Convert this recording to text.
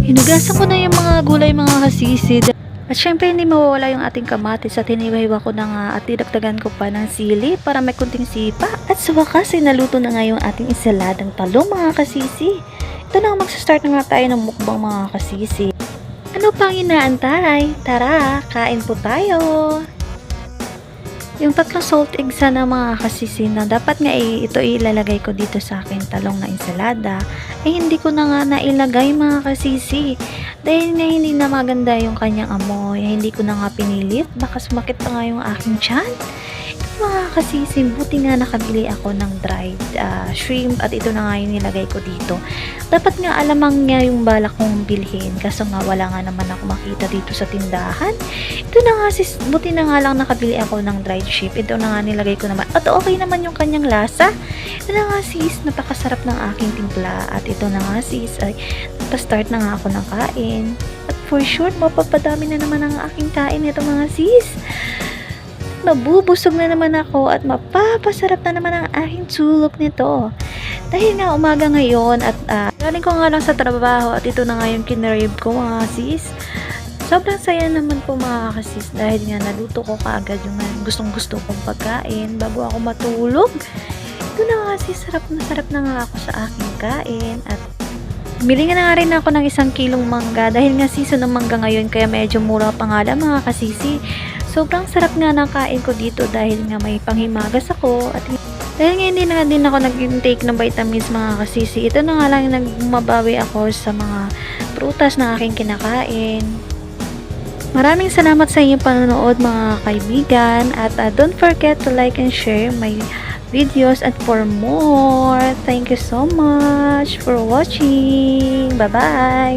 Hinugasan ko na yung mga gulay mga kasisi. At syempre hindi mawawala yung ating kamatis at hiniwa ko na nga at dinagdagan ko pa ng sili para may kunting sipa. At sa wakas ay naluto na nga yung ating insaladang talong mga kasisi. Ito na magsastart na nga tayo ng mukbang mga kasisi. Ano pang inaantay? Tara, kain po tayo! Yung tatlong salt egg sana mga kasisi na dapat nga ito ilalagay ko dito sa akin talong na ensalada ay hindi ko na nga nailagay mga kasisi dahil nga hindi na maganda yung kanyang amoy, hindi ko na nga pinilit, baka sumakit pa nga yung aking tiyan. Mga kasisi, buti nga nakabili ako ng dried shrimp at ito na nga yung nilagay ko dito. Dapat nga alamang nga yung balak kong bilhin kaso nga wala nga naman ako makita dito sa tindahan. Ito na nga sis, buti na nga lang nakabili ako ng dried shrimp. Ito na nga nilagay ko naman at okay naman yung kanyang lasa. Ito na nga sis, napakasarap ng aking timpla at ito na nga sis, ay napastart na nga ako ng kain. At for sure, mapapadami na naman ang aking kain ito mga sis. Mabubusog na naman ako at mapapasarap na naman ang aking tulog nito. Dahil nga umaga ngayon at galing ko nga lang sa trabaho at ito na nga yung kinarib ko mga sis. Sobrang saya naman po mga kasis dahil nga naluto ko kaagad yung gustong gusto kong pagkain bago ako matulog. Ito na nga sis, sarap na nga ako sa aking kain at bili nga na rin ako ng 1 kilong mangga dahil nga season ng mangga ngayon kaya medyo mura pa nga lang mga kasisi. Sobrang sarap nga ng kain ko dito dahil nga may panghimagas ako at dahil nga hindi na din ako nag-intake ng vitamins mga kasisi. Ito na nga lang nagmabawi ako sa mga prutas na aking kinakain. Maraming salamat sa inyong panonood mga kaibigan at don't forget to like and share my videos and for more. Thank you so much for watching. Bye-bye!